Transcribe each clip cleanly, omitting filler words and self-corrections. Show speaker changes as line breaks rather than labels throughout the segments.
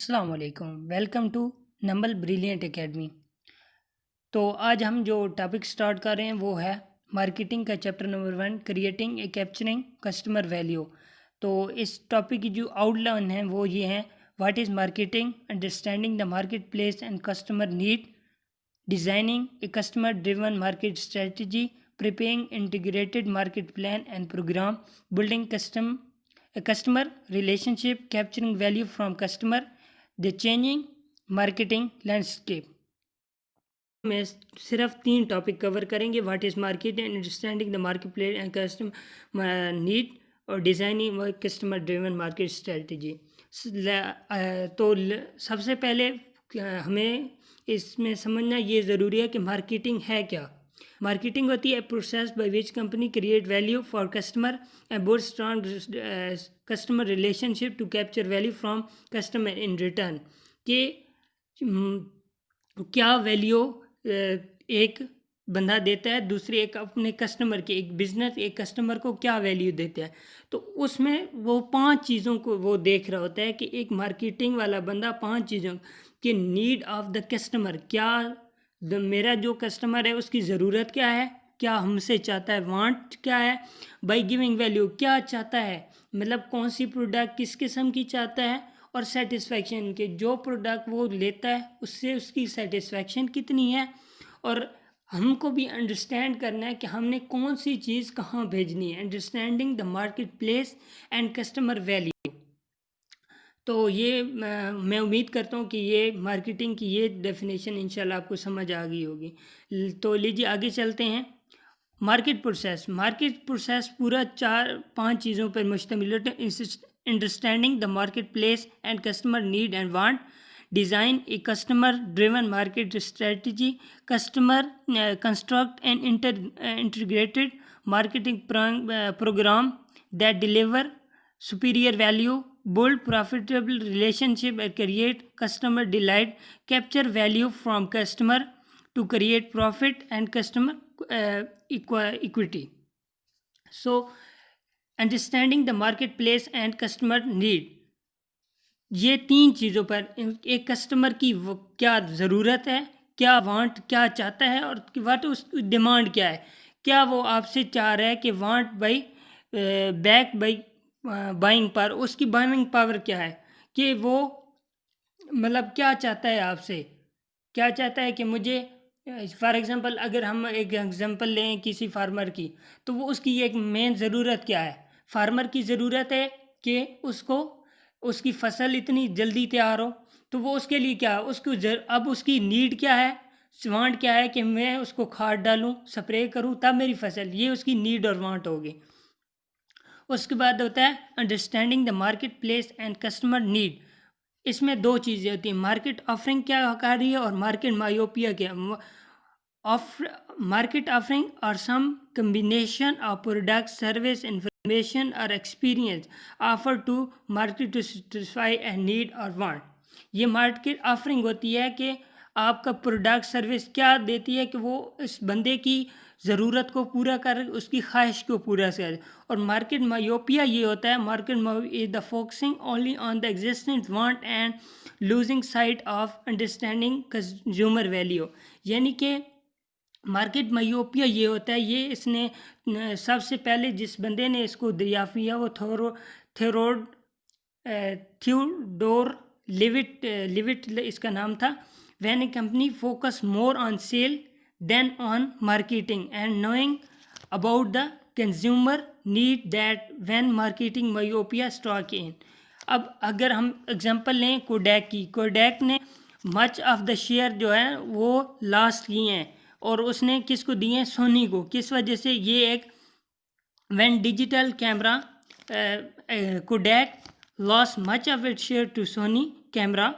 अस्सलाम वालेकुम। Welcome to नंबल ब्रिलियंट एकेडमी। तो आज हम जो टॉपिक स्टार्ट कर रहे हैं वो है मार्केटिंग का chapter number 1, creating a capturing customer value. तो इस टॉपिक की जो आउटलाइन है वो ये है: what is marketing, understanding the market place and customer need, designing a customer driven market strategy, preparing integrated market plan and program, building a customer relationship, capturing value from customer, the changing marketing landscape। में सिर्फ 3 topic cover करेंगे: what is market, understanding the market place and customer need, और designing customer driven market strategy. तो सबसे पहले हमें इसमें समझना ये ज़रूरी है कि मार्केटिंग है क्या। मार्केटिंग होती है process by which company create value for customer and build strong customer relationship to capture value from customer in return. कि क्या वैल्यू एक बंदा देता है दूसरे एक अपने कस्टमर के, एक बिजनेस एक कस्टमर को क्या वैल्यू देता है। तो उसमें वो 5 चीज़ों को वो देख रहा होता है कि एक मार्केटिंग वाला बंदा 5 चीज़ों की नीड ऑफ द कस्टमर, क्या मेरा जो कस्टमर है उसकी ज़रूरत क्या है, क्या हमसे चाहता है, वांट क्या है, बाय गिविंग वैल्यू क्या चाहता है, मतलब कौन सी प्रोडक्ट किस किस्म की चाहता है, और सेटिस्फैक्शन के जो प्रोडक्ट वो लेता है उससे उसकी सेटिस्फैक्शन कितनी है। और हमको भी अंडरस्टैंड करना है कि हमने कौन सी चीज़ कहाँ भेजनी है। Understanding the market place and customer value. तो ये मैं उम्मीद करता हूँ कि ये मार्केटिंग की ये डेफिनेशन इंशाल्लाह आपको समझ आ गई होगी। तो लीजिए आगे चलते हैं। मार्केट प्रोसेस पूरा 4-5 चीज़ों पर मुश्तमिल है: understanding the market place and customer need and want, design a customer driven market strategy, customer construct and integrated marketing program that deliver superior value, build profitable relationship and create customer delight, capture value from customer to create profit and customer equity. So understanding the marketplace and customer need, ये 3 चीज़ों पर एक customer की वो क्या ज़रूरत है, क्या वांट क्या चाहता है, और वाट उस डिमांड क्या है। क्या वो आपसे चाह रहा है कि want by back by buying पर, उसकी बाइंग पावर क्या है, कि वो मतलब क्या चाहता है आपसे, क्या चाहता है कि मुझे फॉर एग्ज़ाम्पल अगर हम एक एग्ज़ाम्पल लें किसी फार्मर की, तो वो उसकी एक मेन ज़रूरत क्या है। फार्मर की ज़रूरत है कि उसको उसकी फसल इतनी जल्दी तैयार हो। तो वो उसके लिए क्या है, उसको अब उसकी नीड क्या है, वांट क्या है कि मैं उसको खाद डालूं, स्प्रे करूं, तब मेरी फसल, ये उसकी नीड और वांट होगी। उसके बाद होता है understanding the market place and customer need. इसमें 2 चीज़ें होती हैं: मार्केट ऑफरिंग क्या कर रही है और मार्केट मायोपिया क्या। ऑफ मार्केट ऑफरिंग और some combination of product, service, information और experience offer to market to satisfy a need और वांट। ये मार्केट ऑफरिंग होती है कि आपका प्रोडक्ट सर्विस क्या देती है कि वो इस बंदे की ज़रूरत को पूरा कर, उसकी ख्वाहिश को पूरा कर। और मार्केट मायोपिया ये होता है, market is the focusing only on the existing want and losing site of understanding consumer value. यानी कि मार्केट मायोपिया ये होता है, ये इसने सबसे पहले जिस बंदे ने इसको दरियाफ्त किया वो थ्योडोर लिविट इसका नाम था। When a company focus more on sale than on marketing and knowing about the consumer need, that when marketing myopia stuck in. अब अगर हम एग्जांपल लें कोडैक की, कोडैक ने मच ऑफ द शेयर जो है वो लास्ट किए हैं, और उसने किसको दिए हैं, सोनी को। किस वजह से, ये एक when digital camera Kodak lost much of its share to Sony camera,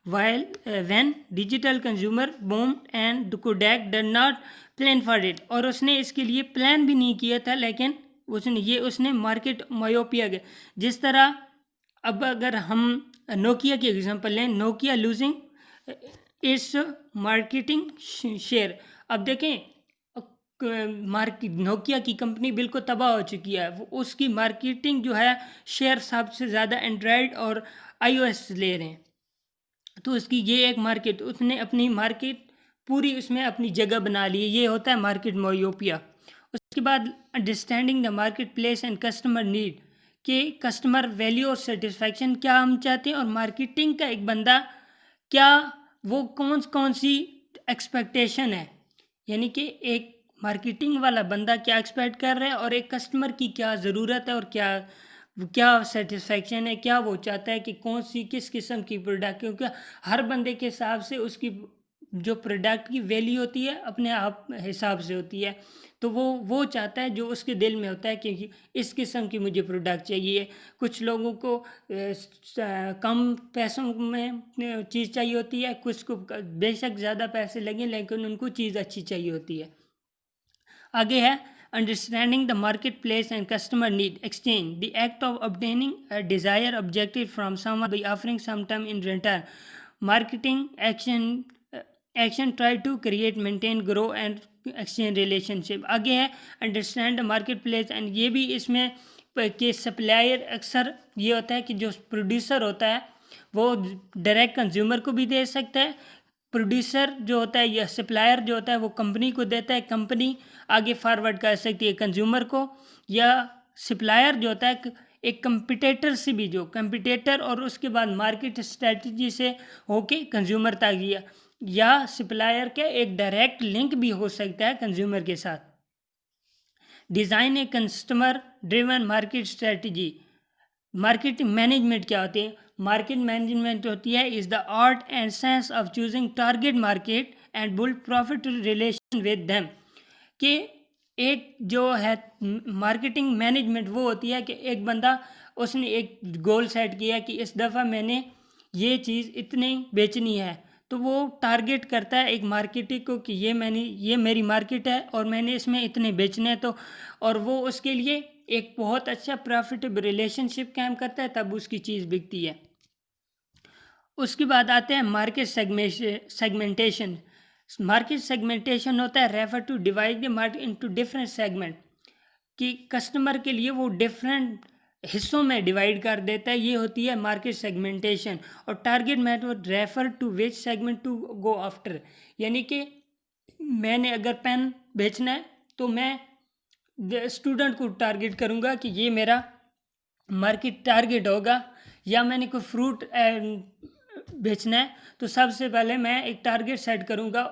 while when digital consumer boomed and the Kodak did not plan for it। और उसने इसके लिए प्लान भी नहीं किया था, लेकिन उसने मार्केट मायोपिया के जिस तरह। अब अगर हम नोकिया की एग्जांपल लें, Nokia losing its marketing share. अब देखें मार्केट नोकिया की कंपनी बिल्कुल तबाह हो चुकी है, वो उसकी मार्केटिंग जो है शेयर सबसे ज़्यादा एंड्रॉयड और iOS ले रहे हैं। तो उसकी ये एक मार्केट, उसने अपनी मार्केट पूरी उसमें अपनी जगह बना ली है। ये होता है मार्केट मोयोपिया। उसके बाद understanding the market place and customer need, कि कस्टमर वैल्यू और सेटिस्फैक्शन क्या हम चाहते हैं, और मार्केटिंग का एक बंदा क्या, वो कौन कौन सी एक्सपेक्टेशन है, यानी कि एक मार्केटिंग वाला बंदा क्या एक्सपेक्ट कर रहा है और एक कस्टमर की क्या ज़रूरत है और क्या क्या सेटिस्फैक्शन है, क्या वो चाहता है कि कौन सी किस किस्म की प्रोडक्ट, क्योंकि हर बंदे के हिसाब से उसकी जो प्रोडक्ट की वैल्यू होती है अपने आप हिसाब से होती है। तो वो चाहता है जो उसके दिल में होता है कि इस किस्म की मुझे प्रोडक्ट चाहिए। कुछ लोगों को कम पैसों में चीज़ चाहिए होती है, कुछ को बेशक ज़्यादा पैसे लगे लेकिन उनको चीज़ अच्छी चाहिए होती है। आगे है understanding the market place and customer need exchange, the act of obtaining a desire objective from someone by offering some time in return, marketing action try to create maintain grow and exchange relationship. आगे है understand the market place, and ये भी इसमें कि supplier अक्सर ये होता है कि जो प्रोड्यूसर होता है वो डायरेक्ट कंज्यूमर को भी दे सकता है, प्रोड्यूसर जो होता है या सप्लायर जो होता है वो कंपनी को देता है, कंपनी आगे फॉरवर्ड कर सकती है कंज्यूमर को, या सप्लायर जो होता है एक कंपिटेटर से भी, जो कंपिटेटर और उसके बाद मार्केट स्ट्रेटजी से होके कंज्यूमर तक गया, या सप्लायर का एक डायरेक्ट लिंक भी हो सकता है कंज्यूमर के साथ। Design a customer driven market strategy, market management क्या होती है? मार्केट मैनेजमेंट होती है is the art and science of choosing target market and build profit relation with them, कि एक जो है मार्केटिंग मैनेजमेंट वो होती है कि एक बंदा उसने एक गोल सेट किया कि इस दफ़ा मैंने ये चीज़ इतनी बेचनी है, तो वो टारगेट करता है एक मार्केटिंग को कि ये मेरी मार्केट है और मैंने इसमें इतने बेचने हैं, तो और वो उसके लिए एक बहुत अच्छा प्रॉफिटेबल रिलेशनशिप कायम करता है, तब उसकी चीज़ बिकती है। उसके बाद आते हैं मार्केट सेगमेंटेशन। मार्केट सेगमेंटेशन होता है refer to divide the market into different segment, कि कस्टमर के लिए वो डिफरेंट हिस्सों में डिवाइड कर देता है, ये होती है मार्केट सेगमेंटेशन। और target method refer to which segment to go after, यानी कि मैंने अगर पेन बेचना है तो मैं स्टूडेंट को टारगेट करूँगा कि ये मेरा मार्केट टारगेट होगा, या मैंने कोई फ्रूट बेचना है तो सबसे पहले मैं एक टारगेट सेट करूँगा,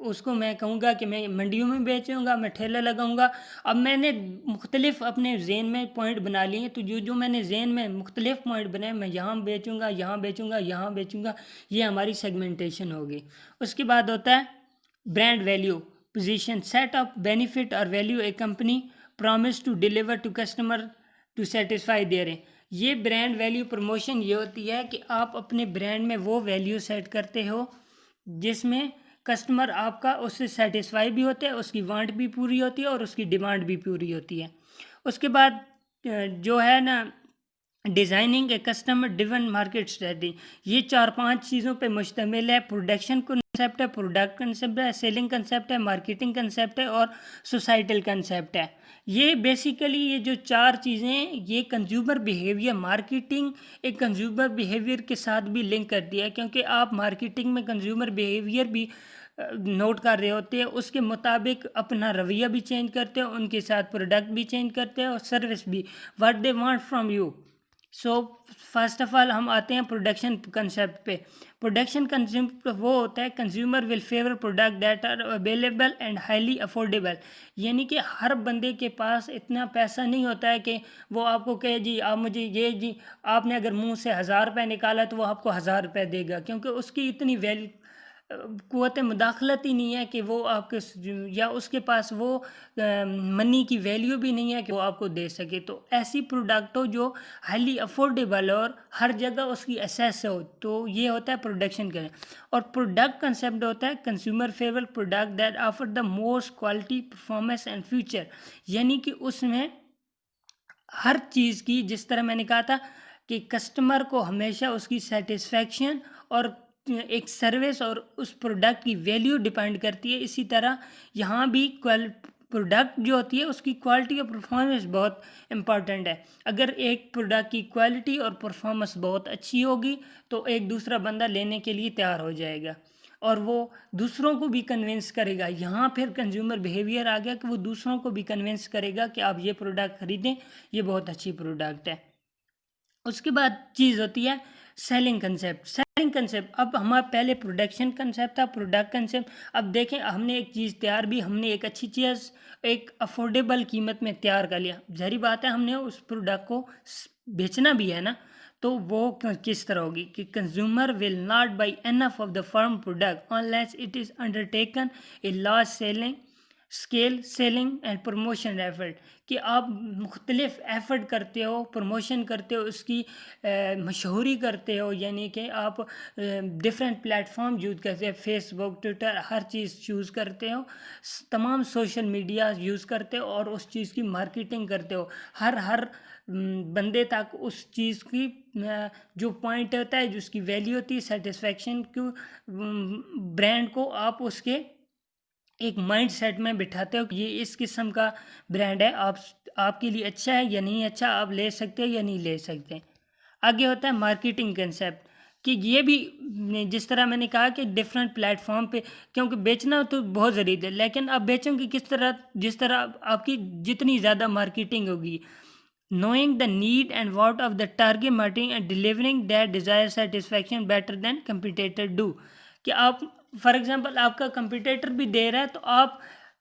उसको मैं कहूँगा कि मैं मंडियों में बेचूँगा, मैं ठेला लगाऊँगा। अब मैंने मुख्तलिफ अपने जेन में पॉइंट बना लिए हैं, तो जो जो मैंने जेन में मुख्तलिफ पॉइंट बनाए, मैं यहाँ बेचूँगा, यहाँ बेचूँगा, यहाँ बेचूँगा, ये हमारी सेगमेंटेशन होगी। उसके बाद होता है brand value position, set of benefit और value a company promise to deliver to customer to satisfy their. ये ब्रांड वैल्यू प्रमोशन ये होती है कि आप अपने ब्रांड में वो वैल्यू सेट करते हो जिसमें कस्टमर आपका उससे सेटिस्फाई भी होता है, उसकी वांट भी पूरी होती है और उसकी डिमांड भी पूरी होती है। उसके बाद जो है ना designing a customer driven market strategy, ये 4-5 चीज़ों पे मुश्तमिल है। प्रोडक्शन कंसेप्ट है, प्रोडक्ट कंसेप्ट है, सेलिंग कंसेप्ट है, मार्केटिंग कंसेप्ट है और सोसाइटल कंसेप्ट है। ये बेसिकली ये जो 4 चीज़ें ये कंज्यूमर बिहेवियर, मार्केटिंग एक कंज्यूमर बिहेवियर के साथ भी लिंक करती है, क्योंकि आप मार्केटिंग में कंज्यूमर बिहेवियर भी नोट कर रहे होते हैं, उसके मुताबिक अपना रवैया भी चेंज करते हो, उनके साथ प्रोडक्ट भी चेंज करते हैं और सर्विस भी, what they want from you. So first of all हम आते हैं प्रोडक्शन कंसेप्ट पे। प्रोडक्शन कंसेप्ट वो होता है consumer will favour product that are available and highly affordable, यानी कि हर बंदे के पास इतना पैसा नहीं होता है कि वो आपको कहे जी आप मुझे ये जी, आपने अगर मुंह से 1000 रुपये निकाला तो वो आपको 1000 रुपये देगा, क्योंकि उसकी इतनी क़ुव्वत मुदाखलत ही नहीं है कि वो आपके या उसके पास वो मनी की वैल्यू भी नहीं है कि वो आपको दे सके। तो ऐसी प्रोडक्ट हो जो हाईली अफोर्डेबल और हर जगह उसकी एसेस हो, तो ये होता है प्रोडक्शन का। और प्रोडक्ट कंसेप्ट होता है consumer favour product that offer the most quality performance and future, यानी कि उसमें हर चीज़ की, जिस तरह मैंने कहा था कि कस्टमर को हमेशा उसकी सेटिस्फैक्शन और एक सर्विस और उस प्रोडक्ट की वैल्यू डिपेंड करती है, इसी तरह यहाँ भी प्रोडक्ट जो होती है उसकी क्वालिटी और परफॉर्मेंस बहुत इम्पॉर्टेंट है। अगर एक प्रोडक्ट की क्वालिटी और परफॉर्मेंस बहुत अच्छी होगी तो एक दूसरा बंदा लेने के लिए तैयार हो जाएगा और वो दूसरों को भी कन्विंस करेगा। यहाँ फिर कंज्यूमर बिहेवियर आ गया कि वो दूसरों को भी कन्विंस करेगा कि आप ये प्रोडक्ट खरीदें, ये बहुत अच्छी प्रोडक्ट है। उसके बाद चीज़ होती है सेलिंग कंसेप्ट। सेलिंग कंसेप्ट, अब हमारा पहले प्रोडक्शन कंसेप्ट था, प्रोडक्ट कंसेप्ट। अब देखें, हमने एक चीज़ तैयार भी, हमने एक अच्छी चीज़ एक अफोर्डेबल कीमत में तैयार कर लिया। जहरी बात है, हमने उस प्रोडक्ट को बेचना भी है ना, तो वो किस तरह होगी कि consumer will not by enough of the firm product unless it is undertaken a large selling scale selling and promotion effort, कि आप मुख्तलिफ एफर्ट करते हो, प्रमोशन करते हो, उसकी मशहूरी करते हो, यानी कि आप डिफरेंट प्लेटफॉर्म यूज़ करते हो, फेसबुक, ट्विटर, हर चीज़ यूज़ करते हो, तमाम सोशल मीडिया यूज़ करते हो और उस चीज़ की मार्केटिंग करते हो। हर बंदे तक उस चीज़ की जो पॉइंट होता है, जो उसकी वैल्यू होती है, सेटिस्फेक्शन को, ब्रांड को आप उसके एक माइंड सेट में बिठाते हो कि ये इस किस्म का ब्रांड है, आपके लिए अच्छा है या नहीं अच्छा, आप ले सकते हो या नहीं ले सकते। आगे होता है मार्केटिंग कंसेप्ट, कि ये भी जिस तरह मैंने कहा कि डिफरेंट प्लेटफॉर्म पे, क्योंकि बेचना तो बहुत ज़रूरी है, लेकिन आप बेचोगे किस तरह, जिस तरह आपकी जितनी ज़्यादा मार्केटिंग होगी, knowing the need and what of the target marketing and delivering that desired satisfaction better than competitor do, कि आप फॉर एग्जांपल आपका कंपटीटर भी दे रहा है तो आप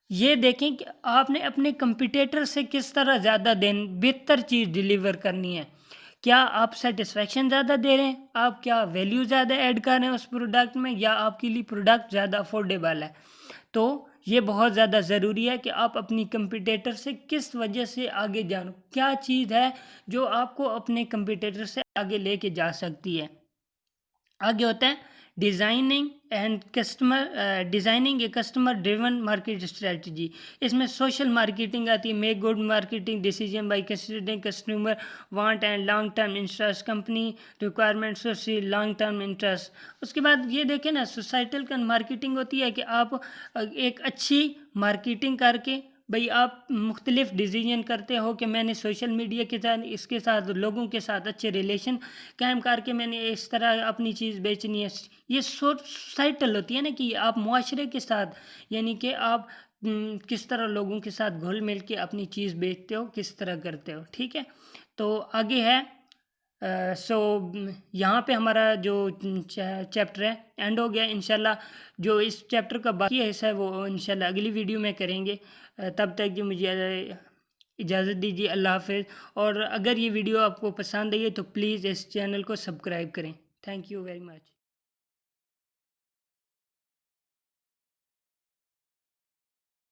ये देखें कि आपने अपने कंपटीटर से किस तरह ज़्यादा बेहतर चीज़ डिलीवर करनी है। क्या आप सेटिस्फेक्शन ज़्यादा दे रहे हैं, आप क्या वैल्यू ज़्यादा ऐड कर रहे हैं उस प्रोडक्ट में, या आपके लिए प्रोडक्ट ज़्यादा अफोर्डेबल है। तो ये बहुत ज़्यादा ज़रूरी है कि आप अपनी कंपटीटर से किस वजह से आगे जानो, क्या चीज़ है जो आपको अपने कंपटीटर से आगे लेके जा सकती है। आगे होता है designing a customer driven market strategy. इसमें सोशल मार्केटिंग आती है, make good marketing decision by considering customer want and long term interest, company requirements से लॉन्ग टर्म इंटरेस्ट। उसके बाद ये देखें ना, सोसाइटल मार्केटिंग होती है कि आप एक अच्छी मार्केटिंग करके भाई आप मुख्तलिफ डिसीजन करते हो कि मैंने सोशल मीडिया के साथ, इसके साथ, लोगों के साथ अच्छे रिलेशन कायम करके मैंने इस तरह अपनी चीज़ बेचनी है। ये सोसाइटल होती है ना, कि आप मुआशरे के साथ, यानी कि आप किस तरह लोगों के साथ घुल मिल के अपनी चीज़ बेचते हो, किस तरह करते हो। ठीक है, तो आगे है सो यहाँ पे हमारा जो चैप्टर है एंड हो गया। इंशाल्लाह जो इस चैप्टर का बाकी हिस्सा है वो इंशाल्लाह अगली वीडियो में करेंगे। तब तक जो मुझे इजाज़त दीजिए, अल्लाह हाफ़िज़। और अगर ये वीडियो आपको पसंद आई है तो प्लीज़ इस चैनल को सब्सक्राइब करें। Thank you very much.